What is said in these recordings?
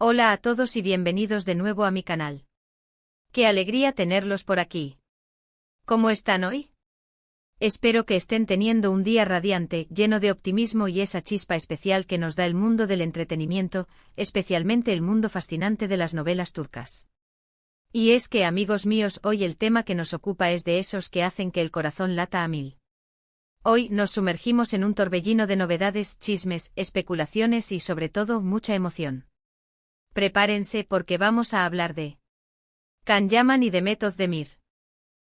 Hola a todos y bienvenidos de nuevo a mi canal. ¡Qué alegría tenerlos por aquí! ¿Cómo están hoy? Espero que estén teniendo un día radiante, lleno de optimismo y esa chispa especial que nos da el mundo del entretenimiento, especialmente el mundo fascinante de las novelas turcas. Y es que, amigos míos, hoy el tema que nos ocupa es de esos que hacen que el corazón lata a mil. Hoy nos sumergimos en un torbellino de novedades, chismes, especulaciones y sobre todo mucha emoción. Prepárense porque vamos a hablar de Can Yaman y Demet Özdemir.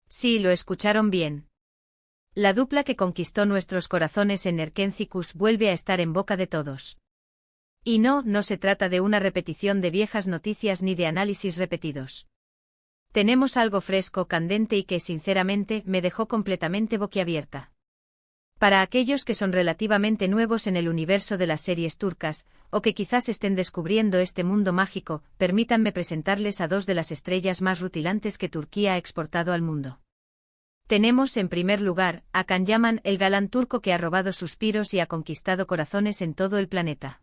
Sí, lo escucharon bien. La dupla que conquistó nuestros corazones en Erkenci vuelve a estar en boca de todos. Y no se trata de una repetición de viejas noticias ni de análisis repetidos. Tenemos algo fresco, candente y que, sinceramente, me dejó completamente boquiabierta. Para aquellos que son relativamente nuevos en el universo de las series turcas, o que quizás estén descubriendo este mundo mágico, permítanme presentarles a dos de las estrellas más rutilantes que Turquía ha exportado al mundo. Tenemos, en primer lugar, a Can Yaman, el galán turco que ha robado suspiros y ha conquistado corazones en todo el planeta.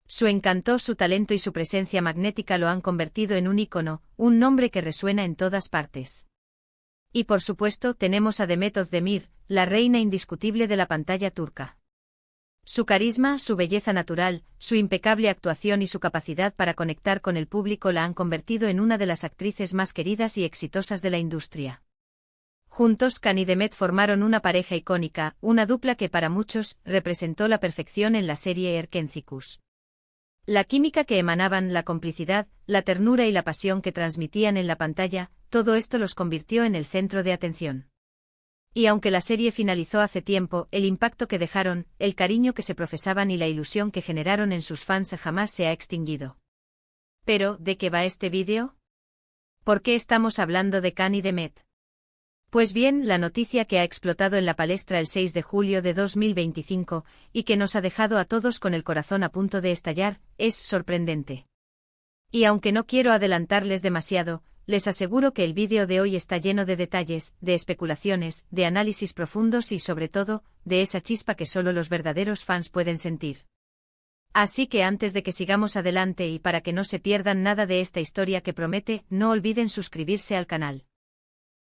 Su encanto, su talento y su presencia magnética lo han convertido en un ícono, un nombre que resuena en todas partes. Y por supuesto tenemos a Demet Özdemir, la reina indiscutible de la pantalla turca. Su carisma, su belleza natural, su impecable actuación y su capacidad para conectar con el público la han convertido en una de las actrices más queridas y exitosas de la industria. Juntos, Can y Demet formaron una pareja icónica, una dupla que para muchos representó la perfección en la serie Erkenci. La química que emanaban, la complicidad, la ternura y la pasión que transmitían en la pantalla, todo esto los convirtió en el centro de atención. Y aunque la serie finalizó hace tiempo, el impacto que dejaron, el cariño que se profesaban y la ilusión que generaron en sus fans jamás se ha extinguido. Pero, ¿de qué va este vídeo? ¿Por qué estamos hablando de Can y Demet? Pues bien, la noticia que ha explotado en la palestra el 6 de julio de 2025, y que nos ha dejado a todos con el corazón a punto de estallar, es sorprendente. Y aunque no quiero adelantarles demasiado, les aseguro que el vídeo de hoy está lleno de detalles, de especulaciones, de análisis profundos y sobre todo, de esa chispa que solo los verdaderos fans pueden sentir. Así que antes de que sigamos adelante y para que no se pierdan nada de esta historia que promete, no olviden suscribirse al canal.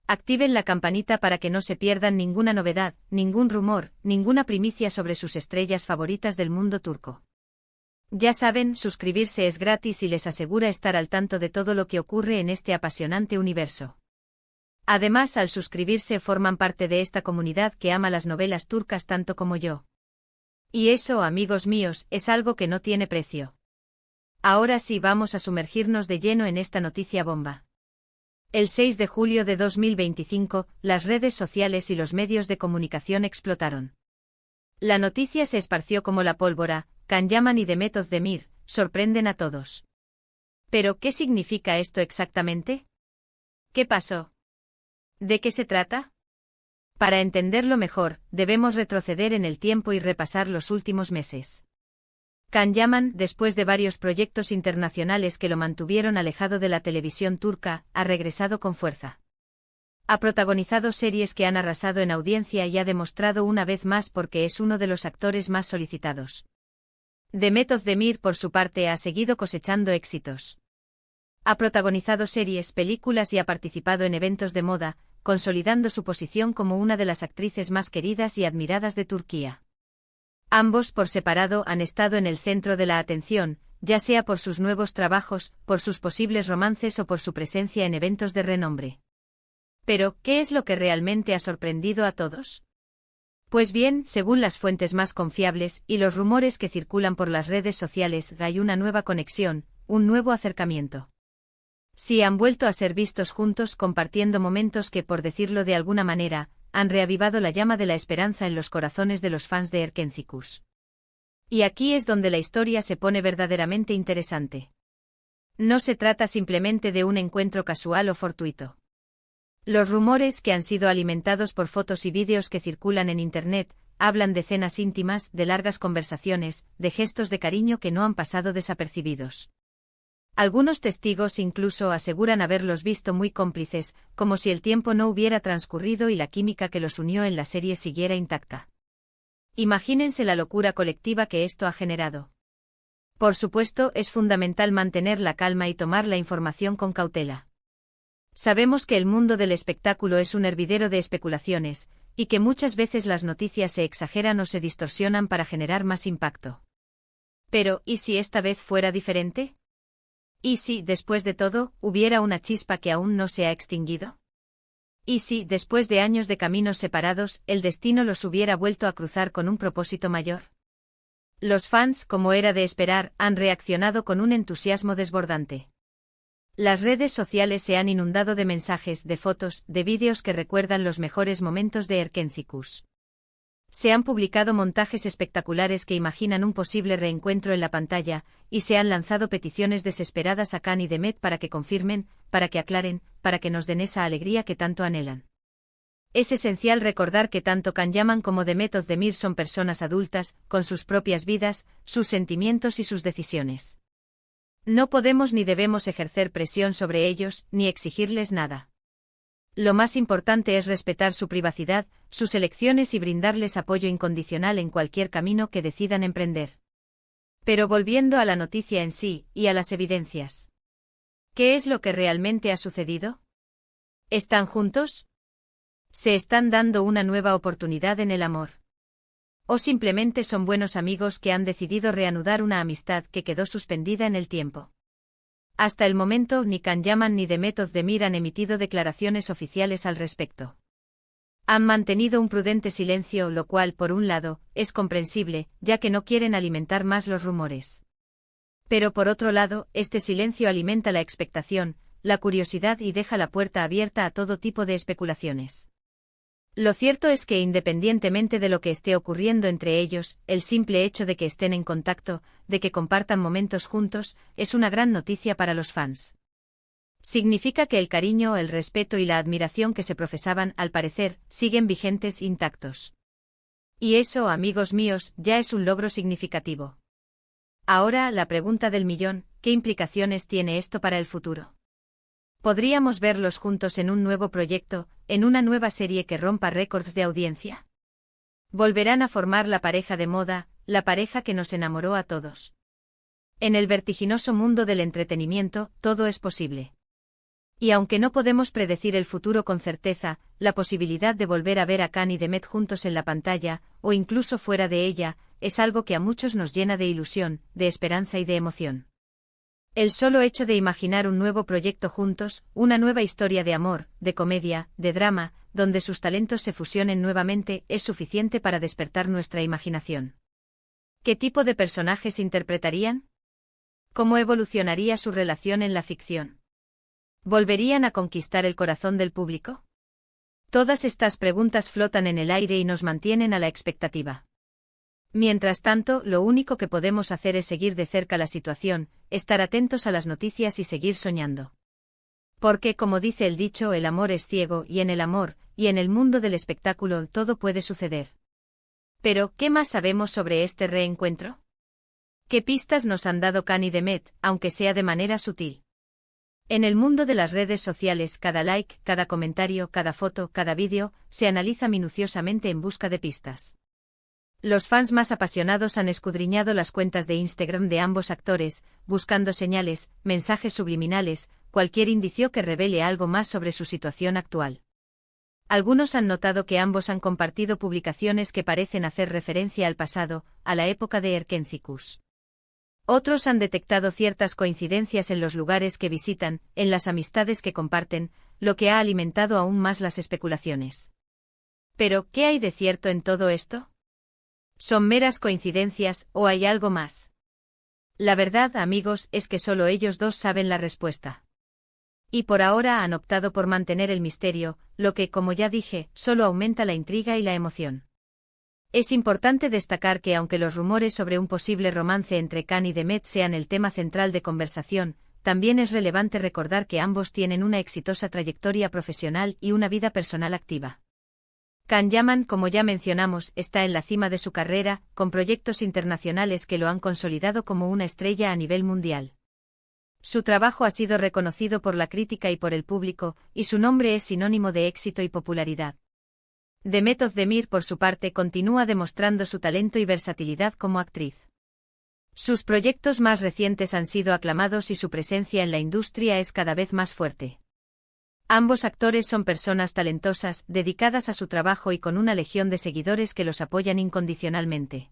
Activen la campanita para que no se pierdan ninguna novedad, ningún rumor, ninguna primicia sobre sus estrellas favoritas del mundo turco. Ya saben, suscribirse es gratis y les asegura estar al tanto de todo lo que ocurre en este apasionante universo. Además, al suscribirse forman parte de esta comunidad que ama las novelas turcas tanto como yo. Y eso, amigos míos, es algo que no tiene precio. Ahora sí vamos a sumergirnos de lleno en esta noticia bomba. El 6 de julio de 2025, las redes sociales y los medios de comunicación explotaron. La noticia se esparció como la pólvora. Can Yaman y Demet Özdemir sorprenden a todos. ¿Pero qué significa esto exactamente? ¿Qué pasó? ¿De qué se trata? Para entenderlo mejor, debemos retroceder en el tiempo y repasar los últimos meses. Can Yaman, después de varios proyectos internacionales que lo mantuvieron alejado de la televisión turca, ha regresado con fuerza. Ha protagonizado series que han arrasado en audiencia y ha demostrado una vez más por qué es uno de los actores más solicitados. Demet Özdemir, por su parte, ha seguido cosechando éxitos. Ha protagonizado series, películas y ha participado en eventos de moda, consolidando su posición como una de las actrices más queridas y admiradas de Turquía. Ambos por separado han estado en el centro de la atención, ya sea por sus nuevos trabajos, por sus posibles romances o por su presencia en eventos de renombre. Pero, ¿qué es lo que realmente ha sorprendido a todos? Pues bien, según las fuentes más confiables y los rumores que circulan por las redes sociales, hay una nueva conexión, un nuevo acercamiento. Sí, han vuelto a ser vistos juntos compartiendo momentos que, por decirlo de alguna manera, han reavivado la llama de la esperanza en los corazones de los fans de Erkenci. Y aquí es donde la historia se pone verdaderamente interesante. No se trata simplemente de un encuentro casual o fortuito. Los rumores, que han sido alimentados por fotos y vídeos que circulan en Internet, hablan de cenas íntimas, de largas conversaciones, de gestos de cariño que no han pasado desapercibidos. Algunos testigos incluso aseguran haberlos visto muy cómplices, como si el tiempo no hubiera transcurrido y la química que los unió en la serie siguiera intacta. Imagínense la locura colectiva que esto ha generado. Por supuesto, es fundamental mantener la calma y tomar la información con cautela. Sabemos que el mundo del espectáculo es un hervidero de especulaciones, y que muchas veces las noticias se exageran o se distorsionan para generar más impacto. Pero, ¿y si esta vez fuera diferente? ¿Y si, después de todo, hubiera una chispa que aún no se ha extinguido? ¿Y si, después de años de caminos separados, el destino los hubiera vuelto a cruzar con un propósito mayor? Los fans, como era de esperar, han reaccionado con un entusiasmo desbordante. Las redes sociales se han inundado de mensajes, de fotos, de vídeos que recuerdan los mejores momentos de Erkéntzicus. Se han publicado montajes espectaculares que imaginan un posible reencuentro en la pantalla, y se han lanzado peticiones desesperadas a Khan y Demet para que confirmen, para que aclaren, para que nos den esa alegría que tanto anhelan. Es esencial recordar que tanto Khan Yaman como Demet Özdemir son personas adultas, con sus propias vidas, sus sentimientos y sus decisiones. No podemos ni debemos ejercer presión sobre ellos, ni exigirles nada. Lo más importante es respetar su privacidad, sus elecciones y brindarles apoyo incondicional en cualquier camino que decidan emprender. Pero volviendo a la noticia en sí, y a las evidencias. ¿Qué es lo que realmente ha sucedido? ¿Están juntos? ¿Se están dando una nueva oportunidad en el amor? ¿O simplemente son buenos amigos que han decidido reanudar una amistad que quedó suspendida en el tiempo? Hasta el momento ni Khan Yaman ni Demet Özdemir han emitido declaraciones oficiales al respecto. Han mantenido un prudente silencio, lo cual, por un lado, es comprensible, ya que no quieren alimentar más los rumores. Pero por otro lado, este silencio alimenta la expectación, la curiosidad y deja la puerta abierta a todo tipo de especulaciones. Lo cierto es que independientemente de lo que esté ocurriendo entre ellos, el simple hecho de que estén en contacto, de que compartan momentos juntos, es una gran noticia para los fans. Significa que el cariño, el respeto y la admiración que se profesaban, al parecer, siguen vigentes intactos. Y eso, amigos míos, ya es un logro significativo. Ahora, la pregunta del millón, ¿qué implicaciones tiene esto para el futuro? ¿Podríamos verlos juntos en un nuevo proyecto, en una nueva serie que rompa récords de audiencia? ¿Volverán a formar la pareja de moda, la pareja que nos enamoró a todos? En el vertiginoso mundo del entretenimiento, todo es posible. Y aunque no podemos predecir el futuro con certeza, la posibilidad de volver a ver a Khan y Demet juntos en la pantalla, o incluso fuera de ella, es algo que a muchos nos llena de ilusión, de esperanza y de emoción. El solo hecho de imaginar un nuevo proyecto juntos, una nueva historia de amor, de comedia, de drama, donde sus talentos se fusionen nuevamente, es suficiente para despertar nuestra imaginación. ¿Qué tipo de personajes interpretarían? ¿Cómo evolucionaría su relación en la ficción? ¿Volverían a conquistar el corazón del público? Todas estas preguntas flotan en el aire y nos mantienen a la expectativa. Mientras tanto, lo único que podemos hacer es seguir de cerca la situación, estar atentos a las noticias y seguir soñando. Porque, como dice el dicho, el amor es ciego, y en el amor, y en el mundo del espectáculo, todo puede suceder. Pero, ¿qué más sabemos sobre este reencuentro? ¿Qué pistas nos han dado Khan y Demet, aunque sea de manera sutil? En el mundo de las redes sociales, cada like, cada comentario, cada foto, cada vídeo, se analiza minuciosamente en busca de pistas. Los fans más apasionados han escudriñado las cuentas de Instagram de ambos actores, buscando señales, mensajes subliminales, cualquier indicio que revele algo más sobre su situación actual. Algunos han notado que ambos han compartido publicaciones que parecen hacer referencia al pasado, a la época de Erkéntzicus. Otros han detectado ciertas coincidencias en los lugares que visitan, en las amistades que comparten, lo que ha alimentado aún más las especulaciones. Pero, ¿qué hay de cierto en todo esto? ¿Son meras coincidencias, o hay algo más? La verdad, amigos, es que solo ellos dos saben la respuesta. Y por ahora han optado por mantener el misterio, lo que, como ya dije, solo aumenta la intriga y la emoción. Es importante destacar que aunque los rumores sobre un posible romance entre Khan y Demet sean el tema central de conversación, también es relevante recordar que ambos tienen una exitosa trayectoria profesional y una vida personal activa. Khan Yaman, como ya mencionamos, está en la cima de su carrera, con proyectos internacionales que lo han consolidado como una estrella a nivel mundial. Su trabajo ha sido reconocido por la crítica y por el público, y su nombre es sinónimo de éxito y popularidad. Demet Özdemir, por su parte, continúa demostrando su talento y versatilidad como actriz. Sus proyectos más recientes han sido aclamados y su presencia en la industria es cada vez más fuerte. Ambos actores son personas talentosas, dedicadas a su trabajo y con una legión de seguidores que los apoyan incondicionalmente.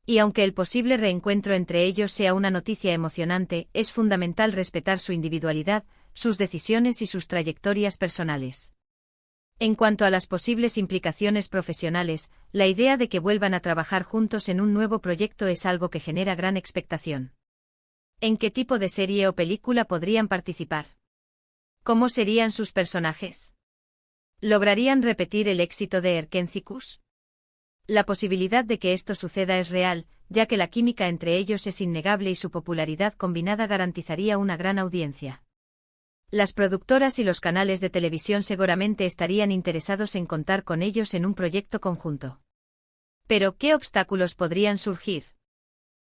Y aunque el posible reencuentro entre ellos sea una noticia emocionante, es fundamental respetar su individualidad, sus decisiones y sus trayectorias personales. En cuanto a las posibles implicaciones profesionales, la idea de que vuelvan a trabajar juntos en un nuevo proyecto es algo que genera gran expectación. ¿En qué tipo de serie o película podrían participar? ¿Cómo serían sus personajes? ¿Lograrían repetir el éxito de Erkencikus? La posibilidad de que esto suceda es real, ya que la química entre ellos es innegable y su popularidad combinada garantizaría una gran audiencia. Las productoras y los canales de televisión seguramente estarían interesados en contar con ellos en un proyecto conjunto. Pero, ¿qué obstáculos podrían surgir?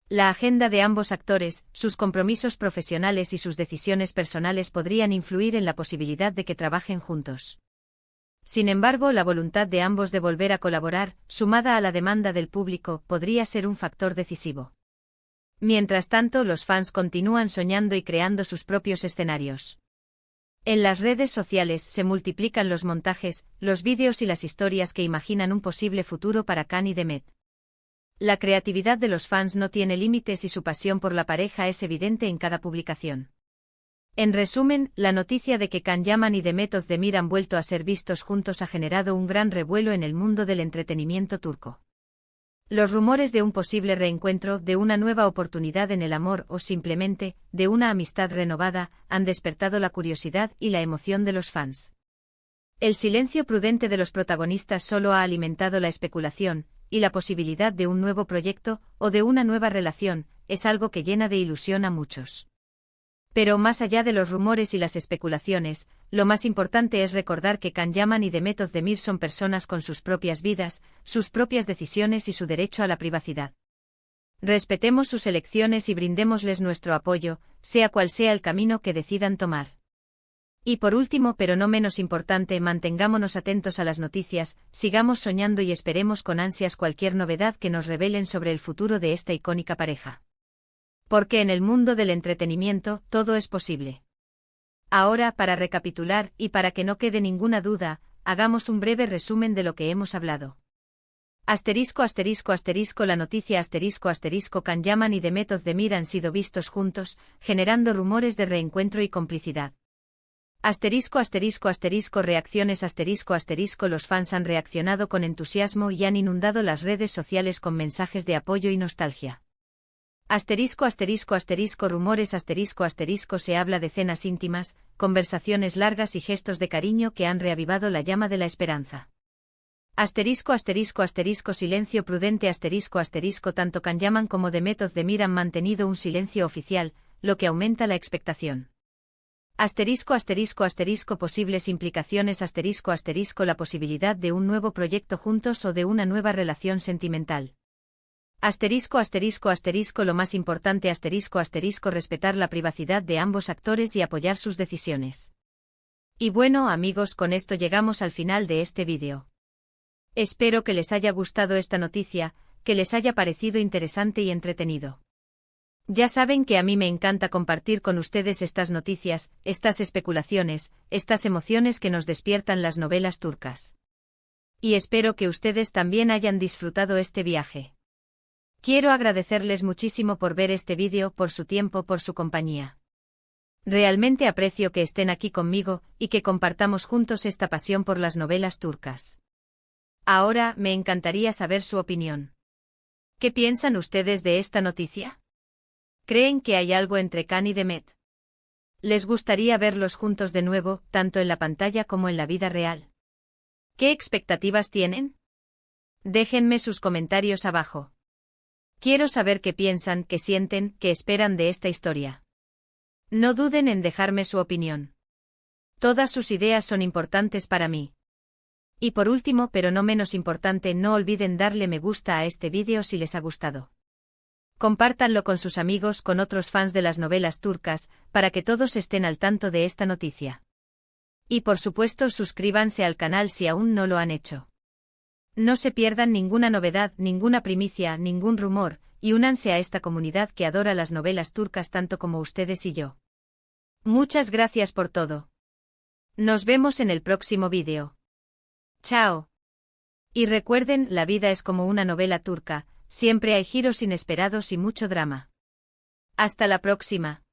La agenda de ambos actores, sus compromisos profesionales y sus decisiones personales podrían influir en la posibilidad de que trabajen juntos. Sin embargo, la voluntad de ambos de volver a colaborar, sumada a la demanda del público, podría ser un factor decisivo. Mientras tanto, los fans continúan soñando y creando sus propios escenarios. En las redes sociales se multiplican los montajes, los vídeos y las historias que imaginan un posible futuro para Can y Demet. La creatividad de los fans no tiene límites y su pasión por la pareja es evidente en cada publicación. En resumen, la noticia de que Can Yaman y Demet Özdemir han vuelto a ser vistos juntos ha generado un gran revuelo en el mundo del entretenimiento turco. Los rumores de un posible reencuentro, de una nueva oportunidad en el amor o simplemente, de una amistad renovada, han despertado la curiosidad y la emoción de los fans. El silencio prudente de los protagonistas solo ha alimentado la especulación, y la posibilidad de un nuevo proyecto, o de una nueva relación, es algo que llena de ilusión a muchos. Pero más allá de los rumores y las especulaciones, lo más importante es recordar que Can Yaman y Demet Özdemir son personas con sus propias vidas, sus propias decisiones y su derecho a la privacidad. Respetemos sus elecciones y brindémosles nuestro apoyo, sea cual sea el camino que decidan tomar. Y por último, pero no menos importante, mantengámonos atentos a las noticias, sigamos soñando y esperemos con ansias cualquier novedad que nos revelen sobre el futuro de esta icónica pareja. Porque en el mundo del entretenimiento, todo es posible. Ahora, para recapitular, y para que no quede ninguna duda, hagamos un breve resumen de lo que hemos hablado. Asterisco asterisco asterisco la noticia asterisco asterisco Can Yaman y Demet Özdemir han sido vistos juntos, generando rumores de reencuentro y complicidad. Asterisco asterisco asterisco reacciones asterisco asterisco los fans han reaccionado con entusiasmo y han inundado las redes sociales con mensajes de apoyo y nostalgia. Asterisco asterisco asterisco rumores asterisco asterisco se habla de cenas íntimas, conversaciones largas y gestos de cariño que han reavivado la llama de la esperanza. Asterisco asterisco asterisco silencio prudente asterisco asterisco tanto Can Yaman como Demet Özdemir han mantenido un silencio oficial, lo que aumenta la expectación. Asterisco asterisco asterisco posibles implicaciones asterisco asterisco la posibilidad de un nuevo proyecto juntos o de una nueva relación sentimental. Asterisco asterisco asterisco lo más importante asterisco asterisco respetar la privacidad de ambos actores y apoyar sus decisiones. Y bueno amigos, con esto llegamos al final de este vídeo. Espero que les haya gustado esta noticia, que les haya parecido interesante y entretenido. Ya saben que a mí me encanta compartir con ustedes estas noticias, estas especulaciones, estas emociones que nos despiertan las novelas turcas. Y espero que ustedes también hayan disfrutado este viaje. Quiero agradecerles muchísimo por ver este vídeo, por su tiempo, por su compañía. Realmente aprecio que estén aquí conmigo, y que compartamos juntos esta pasión por las novelas turcas. Ahora, me encantaría saber su opinión. ¿Qué piensan ustedes de esta noticia? ¿Creen que hay algo entre Can y Demet? ¿Les gustaría verlos juntos de nuevo, tanto en la pantalla como en la vida real? ¿Qué expectativas tienen? Déjenme sus comentarios abajo. Quiero saber qué piensan, qué sienten, qué esperan de esta historia. No duden en dejarme su opinión. Todas sus ideas son importantes para mí. Y por último, pero no menos importante, no olviden darle me gusta a este vídeo si les ha gustado. Compártanlo con sus amigos, con otros fans de las novelas turcas, para que todos estén al tanto de esta noticia. Y por supuesto, suscríbanse al canal si aún no lo han hecho. No se pierdan ninguna novedad, ninguna primicia, ningún rumor, y únanse a esta comunidad que adora las novelas turcas tanto como ustedes y yo. Muchas gracias por todo. Nos vemos en el próximo vídeo. Chao. Y recuerden, la vida es como una novela turca, siempre hay giros inesperados y mucho drama. Hasta la próxima.